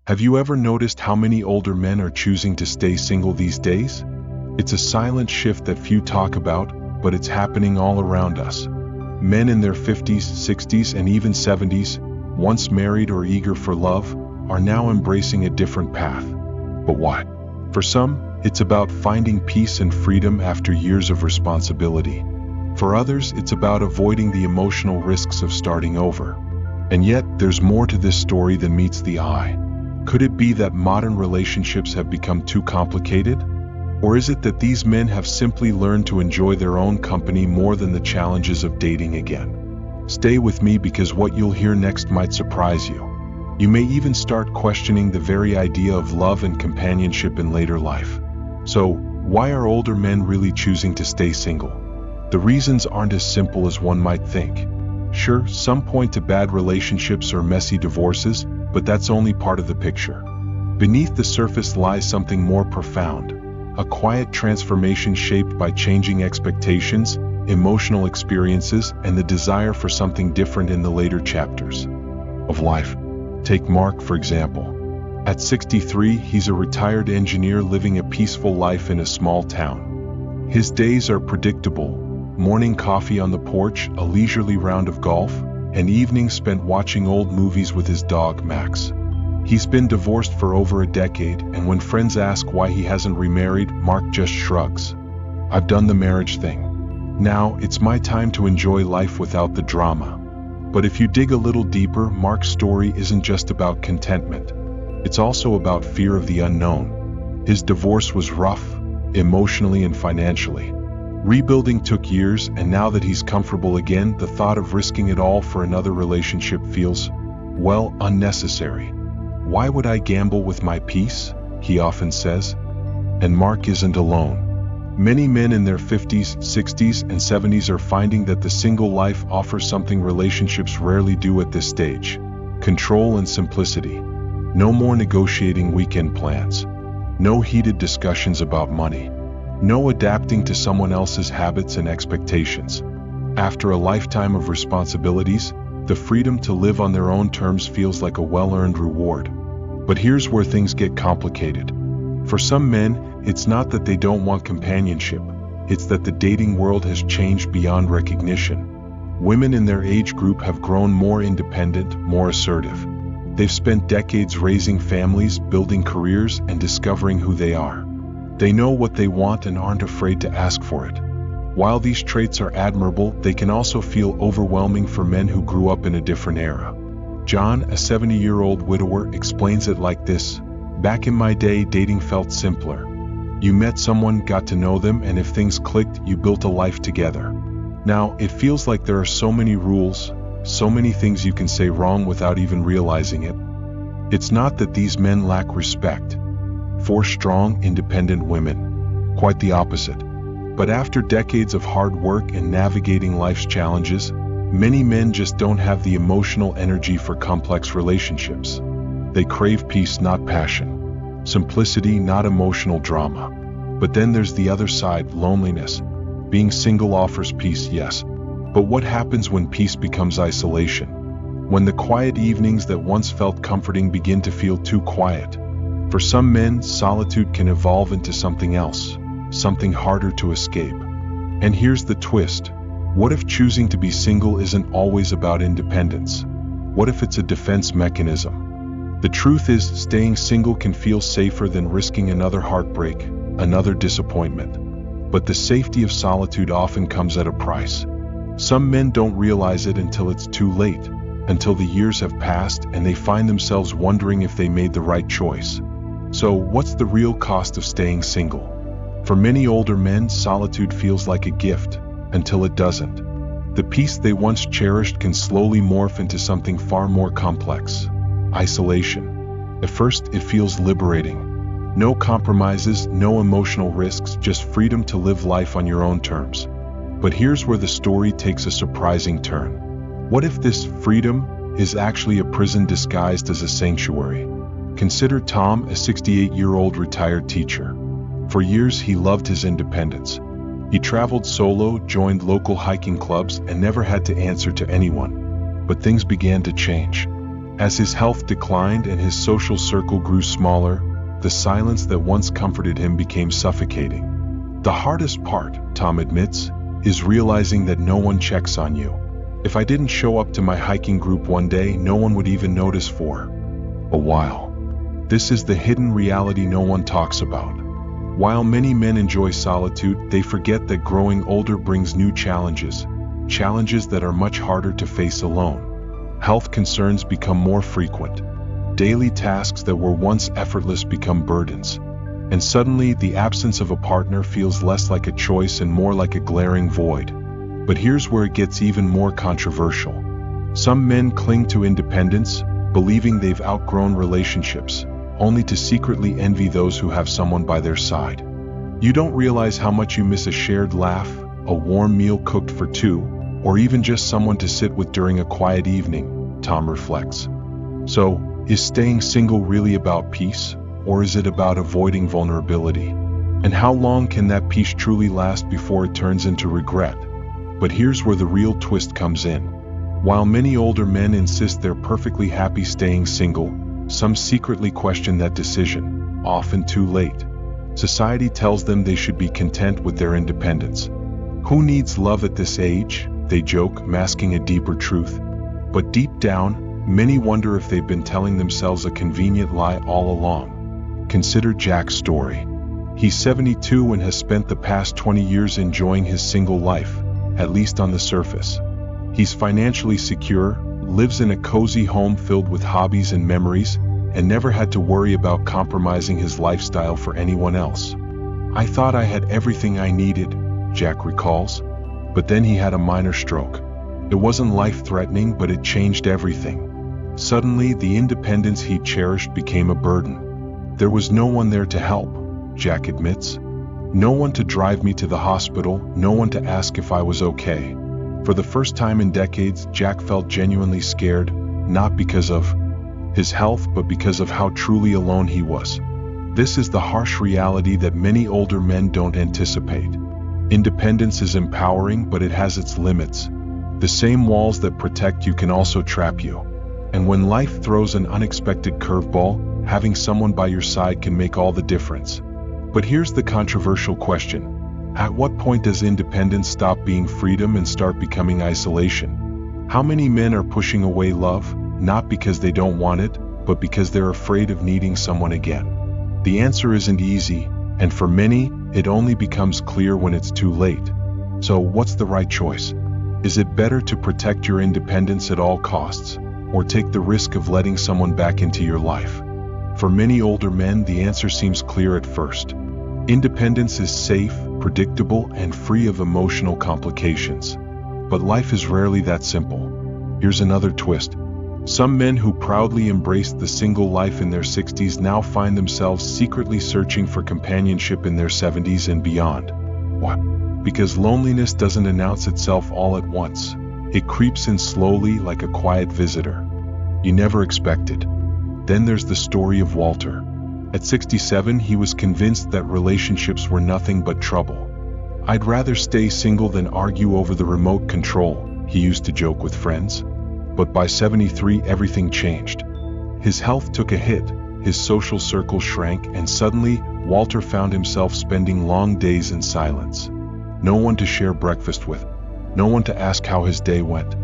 Have you ever noticed how many older men are choosing to stay single these days? It's a silent shift that few talk about, but it's happening all around us. Men in their 50s, 60s, and even 70s, once married or eager for love, are now embracing a different path. But why? For some, it's about finding peace and freedom after years of responsibility. For others, it's about avoiding the emotional risks of starting over. And yet, there's more to this story than meets the eye. Could it be that modern relationships have become too complicated? Or is it that these men have simply learned to enjoy their own company more than the challenges of dating again? Stay with me, because what you'll hear next might surprise you. You may even start questioning the very idea of love and companionship in later life. So, why are older men really choosing to stay single? The reasons aren't as simple as one might think. Sure, some point to bad relationships or messy divorces, but that's only part of the picture. Beneath the surface lies something more profound, a quiet transformation shaped by changing expectations, emotional experiences, and the desire for something different in the later chapters of life. Take Mark, for example. At 63, he's a retired engineer living a peaceful life in a small town. His days are predictable: morning coffee on the porch, a leisurely round of golf, and evenings spent watching old movies with his dog, Max. He's been divorced for over a decade, and when friends ask why he hasn't remarried, Mark just shrugs. "I've done the marriage thing. Now, it's my time to enjoy life without the drama." But if you dig a little deeper, Mark's story isn't just about contentment. It's also about fear of the unknown. His divorce was rough, emotionally and financially. Rebuilding took years, and now that he's comfortable again, the thought of risking it all for another relationship feels, well, unnecessary. "Why would I gamble with my peace?" he often says. And Mark isn't alone. Many men in their 50s, 60s, and 70s are finding that the single life offers something relationships rarely do at this stage: control and simplicity. No more negotiating weekend plans. No heated discussions about money. No adapting to someone else's habits and expectations. After a lifetime of responsibilities, the freedom to live on their own terms feels like a well-earned reward. But here's where things get complicated. For some men, it's not that they don't want companionship, it's that the dating world has changed beyond recognition. Women in their age group have grown more independent, more assertive. They've spent decades raising families, building careers, and discovering who they are. They know what they want and aren't afraid to ask for it. While these traits are admirable, they can also feel overwhelming for men who grew up in a different era. John, a 70-year-old widower, explains it like this: "Back in my day, dating felt simpler. You met someone, got to know them, and if things clicked, you built a life together. Now, it feels like there are so many rules, so many things you can say wrong without even realizing it." It's not that these men lack respect for strong, independent women. Quite the opposite. But after decades of hard work and navigating life's challenges, many men just don't have the emotional energy for complex relationships. They crave peace, not passion. Simplicity, not emotional drama. But then there's the other side: loneliness. Being single offers peace, yes. But what happens when peace becomes isolation? When the quiet evenings that once felt comforting begin to feel too quiet? For some men, solitude can evolve into something else, something harder to escape. And here's the twist. What if choosing to be single isn't always about independence? What if it's a defense mechanism? The truth is, staying single can feel safer than risking another heartbreak, another disappointment. But the safety of solitude often comes at a price. Some men don't realize it until it's too late, until the years have passed and they find themselves wondering if they made the right choice. So, what's the real cost of staying single? For many older men, solitude feels like a gift, until it doesn't. The peace they once cherished can slowly morph into something far more complex: isolation. At first, it feels liberating. No compromises, no emotional risks, just freedom to live life on your own terms. But here's where the story takes a surprising turn. What if this freedom is actually a prison disguised as a sanctuary? Consider Tom, a 68-year-old retired teacher. For years, he loved his independence. He traveled solo, joined local hiking clubs, and never had to answer to anyone. But things began to change. As his health declined and his social circle grew smaller, the silence that once comforted him became suffocating. The hardest part, Tom admits, is realizing that no one checks on you. If I didn't show up to my hiking group one day, no one would even notice for a while. This is the hidden reality no one talks about. While many men enjoy solitude, they forget that growing older brings new challenges that are much harder to face alone. Health concerns become more frequent. Daily tasks that were once effortless become burdens. And suddenly, the absence of a partner feels less like a choice and more like a glaring void. But here's where it gets even more controversial. Some men cling to independence, believing they've outgrown relationships, only to secretly envy those who have someone by their side. You don't realize how much you miss a shared laugh, a warm meal cooked for two, or even just someone to sit with during a quiet evening, Tom reflects. So, is staying single really about peace, or is it about avoiding vulnerability? And how long can that peace truly last before it turns into regret? But here's where the real twist comes in. While many older men insist they're perfectly happy staying single, some secretly question that decision, often too late. Society tells them they should be content with their independence. Who needs love at this age? They joke, masking a deeper truth. But deep down, many wonder if they've been telling themselves a convenient lie all along. Consider Jack's story. He's 72 and has spent the past 20 years enjoying his single life, at least on the surface. He's financially secure, lives in a cozy home filled with hobbies and memories, and never had to worry about compromising his lifestyle for anyone else. I thought I had everything I needed, Jack recalls. But then he had a minor stroke. It wasn't life-threatening, but it changed everything. Suddenly, the independence he cherished became a burden. There was no one there to help, Jack admits. No one to drive me to the hospital, no one to ask if I was okay. For the first time in decades, Jack felt genuinely scared, not because of his health, but because of how truly alone he was. This is the harsh reality that many older men don't anticipate. Independence is empowering, but it has its limits. The same walls that protect you can also trap you. And when life throws an unexpected curveball, having someone by your side can make all the difference. But here's the controversial question. At what point does independence stop being freedom and start becoming isolation? How many men are pushing away love, not because they don't want it, but because they're afraid of needing someone again? The answer isn't easy, and for many, it only becomes clear when it's too late. So what's the right choice? Is it better to protect your independence at all costs, or take the risk of letting someone back into your life? For many older men, the answer seems clear at first. Independence is safe, predictable, and free of emotional complications. But life is rarely that simple. Here's another twist. Some men who proudly embraced the single life in their 60s now find themselves secretly searching for companionship in their 70s and beyond. Why? Because loneliness doesn't announce itself all at once. It creeps in slowly like a quiet visitor. You never expected. Then there's the story of Walter. At 67, he was convinced that relationships were nothing but trouble. "I'd rather stay single than argue over the remote control," he used to joke with friends. But by 73, everything changed. His health took a hit, his social circle shrank, and suddenly, Walter found himself spending long days in silence. No one to share breakfast with, no one to ask how his day went.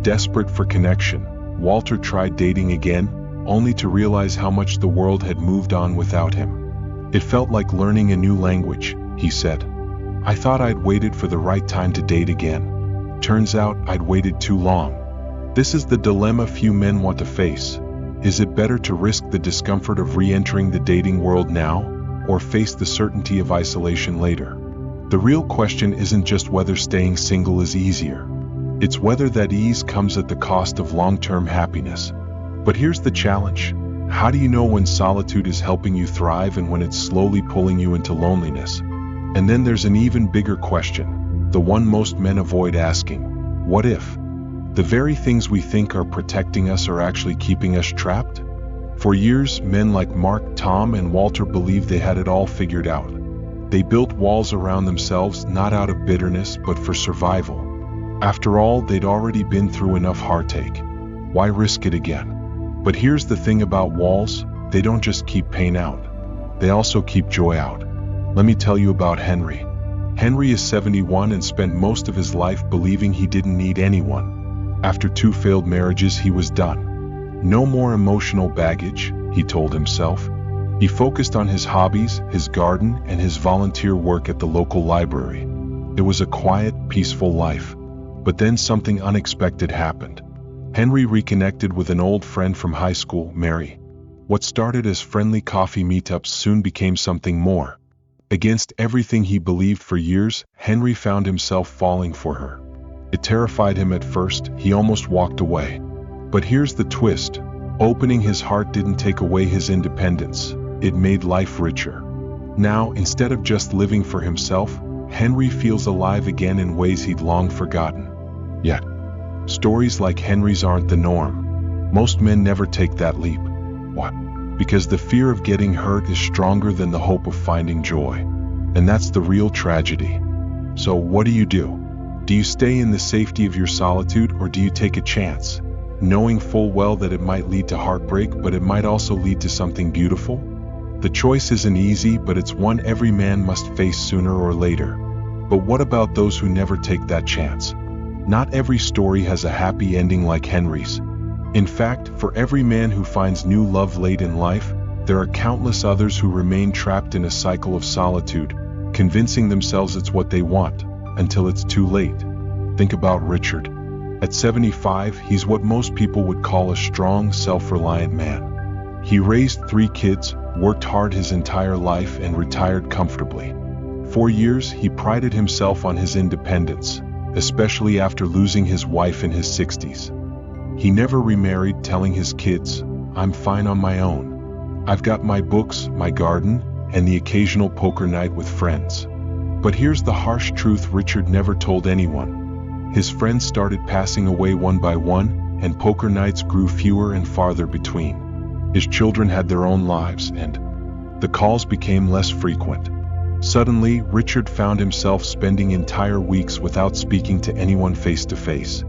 Desperate for connection, Walter tried dating again, only to realize how much the world had moved on without him. "It felt like learning a new language," he said. "I thought I'd waited for the right time to date again. Turns out I'd waited too long." This is the dilemma few men want to face. Is it better to risk the discomfort of re-entering the dating world now, or face the certainty of isolation later? The real question isn't just whether staying single is easier. It's whether that ease comes at the cost of long-term happiness. But here's the challenge. How do you know when solitude is helping you thrive and when it's slowly pulling you into loneliness? And then there's an even bigger question, the one most men avoid asking. What if the very things we think are protecting us are actually keeping us trapped? For years, men like Mark, Tom, and Walter believed they had it all figured out. They built walls around themselves not out of bitterness but for survival. After all, they'd already been through enough heartache. Why risk it again? But here's the thing about walls, they don't just keep pain out. They also keep joy out. Let me tell you about Henry. Henry is 71 and spent most of his life believing he didn't need anyone. After 2 failed marriages, he was done. No more emotional baggage, he told himself. He focused on his hobbies, his garden, and his volunteer work at the local library. It was a quiet, peaceful life. But then something unexpected happened. Henry reconnected with an old friend from high school, Mary. What started as friendly coffee meetups soon became something more. Against everything he believed for years, Henry found himself falling for her. It terrified him at first, he almost walked away. But here's the twist. Opening his heart didn't take away his independence, it made life richer. Now, instead of just living for himself, Henry feels alive again in ways he'd long forgotten. Yet, stories like Henry's aren't the norm. Most men never take that leap. Why? Because the fear of getting hurt is stronger than the hope of finding joy. And that's the real tragedy. So what do? Do you stay in the safety of your solitude, or do you take a chance, knowing full well that it might lead to heartbreak, but it might also lead to something beautiful? The choice isn't easy, but it's one every man must face sooner or later. But what about those who never take that chance? Not every story has a happy ending like Henry's. In fact, for every man who finds new love late in life, there are countless others who remain trapped in a cycle of solitude, convincing themselves it's what they want, until it's too late. Think about Richard. At 75, he's what most people would call a strong, self-reliant man. He raised 3 kids, worked hard his entire life, and retired comfortably. For years, he prided himself on his independence, especially after losing his wife in his 60s. He never remarried, telling his kids, "I'm fine on my own. I've got my books, my garden, and the occasional poker night with friends." But here's the harsh truth Richard never told anyone. His friends started passing away one by one, and poker nights grew fewer and farther between. His children had their own lives, and the calls became less frequent. Suddenly, Richard found himself spending entire weeks without speaking to anyone face to face.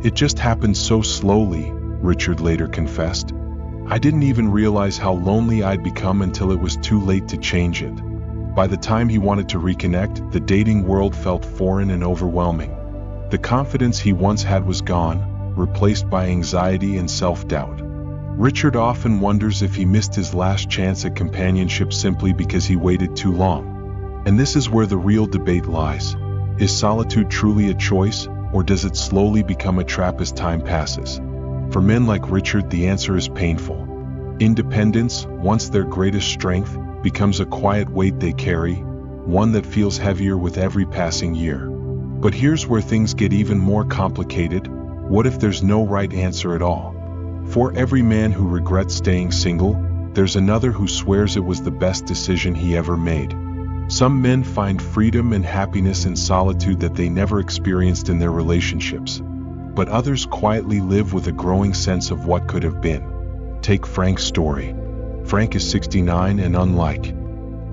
"It just happened so slowly," Richard later confessed. "I didn't even realize how lonely I'd become until it was too late to change it." By the time he wanted to reconnect, the dating world felt foreign and overwhelming. The confidence he once had was gone, replaced by anxiety and self-doubt. Richard often wonders if he missed his last chance at companionship simply because he waited too long. And this is where the real debate lies. Is solitude truly a choice, or does it slowly become a trap as time passes? For men like Richard, the answer is painful. Independence, once their greatest strength, becomes a quiet weight they carry, one that feels heavier with every passing year. But here's where things get even more complicated. What if there's no right answer at all? For every man who regrets staying single, there's another who swears it was the best decision he ever made. Some men find freedom and happiness in solitude that they never experienced in their relationships. But others quietly live with a growing sense of what could have been. Take Frank's story. Frank is 69 and unlike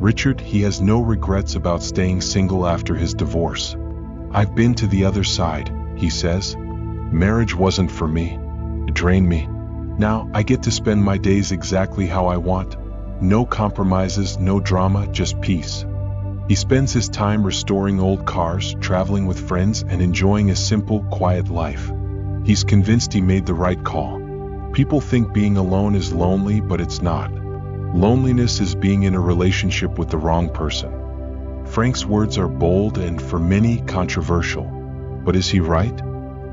Richard, he has no regrets about staying single after his divorce. "I've been to the other side," he says. "Marriage wasn't for me. It drained me. Now I get to spend my days exactly how I want. No compromises, no drama, just peace." He spends his time restoring old cars, traveling with friends, and enjoying a simple, quiet life. He's convinced he made the right call. People think being alone is lonely, but it's not. Loneliness is being in a relationship with the wrong person. Frank's words are bold and, for many, controversial. But is he right?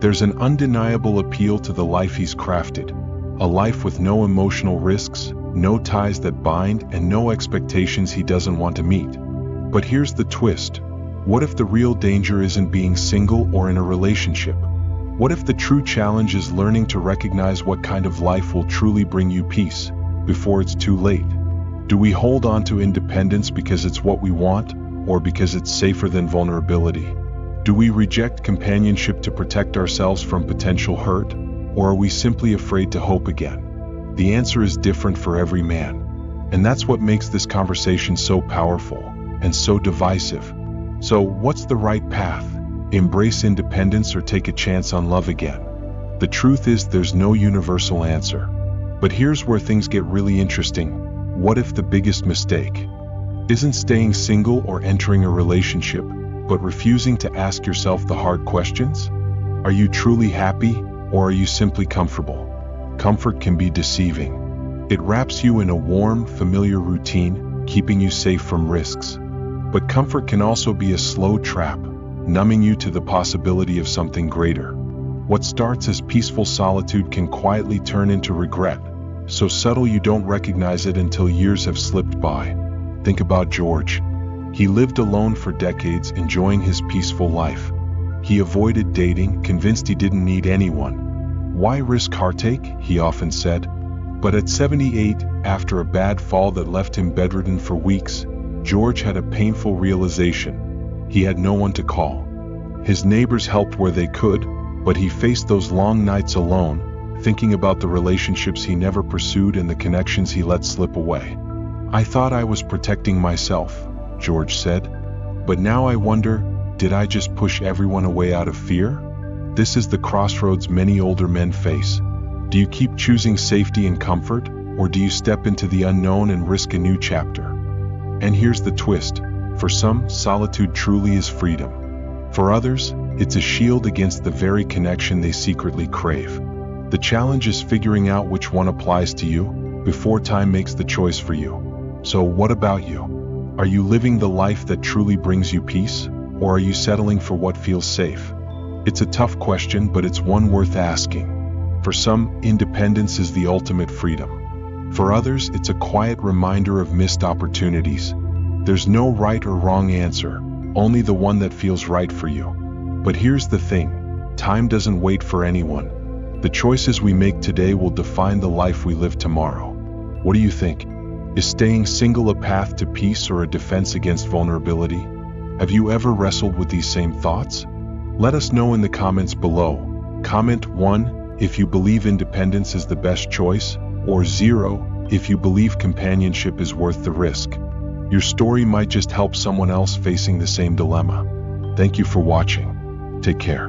There's an undeniable appeal to the life he's crafted. A life with no emotional risks, no ties that bind, and no expectations he doesn't want to meet. But here's the twist. What if the real danger isn't being single or in a relationship? What if the true challenge is learning to recognize what kind of life will truly bring you peace, before it's too late? Do we hold on to independence because it's what we want, or because it's safer than vulnerability? Do we reject companionship to protect ourselves from potential hurt, or are we simply afraid to hope again? The answer is different for every man. And that's what makes this conversation so powerful and so divisive. So what's the right path? Embrace independence or take a chance on love again? The truth is there's no universal answer. But here's where things get really interesting. What if the biggest mistake isn't staying single or entering a relationship, but refusing to ask yourself the hard questions? Are you truly happy, or are you simply comfortable? Comfort can be deceiving. It wraps you in a warm, familiar routine, keeping you safe from risks. But comfort can also be a slow trap, numbing you to the possibility of something greater. What starts as peaceful solitude can quietly turn into regret, so subtle you don't recognize it until years have slipped by. Think about George. He lived alone for decades, enjoying his peaceful life. He avoided dating, convinced he didn't need anyone. Why risk heartache, he often said. But at 78, after a bad fall that left him bedridden for weeks, George had a painful realization. He had no one to call. His neighbors helped where they could, but he faced those long nights alone, thinking about the relationships he never pursued and the connections he let slip away. "I thought I was protecting myself," George said. "But now I wonder, did I just push everyone away out of fear?" This is the crossroads many older men face. Do you keep choosing safety and comfort, or do you step into the unknown and risk a new chapter? And here's the twist. For some, solitude truly is freedom. For others, it's a shield against the very connection they secretly crave. The challenge is figuring out which one applies to you before time makes the choice for you. So what about you? Are you living the life that truly brings you peace, or are you settling for what feels safe? It's a tough question, but it's one worth asking. For some, independence is the ultimate freedom. For others, it's a quiet reminder of missed opportunities. There's no right or wrong answer, only the one that feels right for you. But here's the thing, time doesn't wait for anyone. The choices we make today will define the life we live tomorrow. What do you think? Is staying single a path to peace or a defense against vulnerability? Have you ever wrestled with these same thoughts? Let us know in the comments below. Comment 1 if you believe independence is the best choice, or 0 if you believe companionship is worth the risk. Your story might just help someone else facing the same dilemma. Thank you for watching. Take care.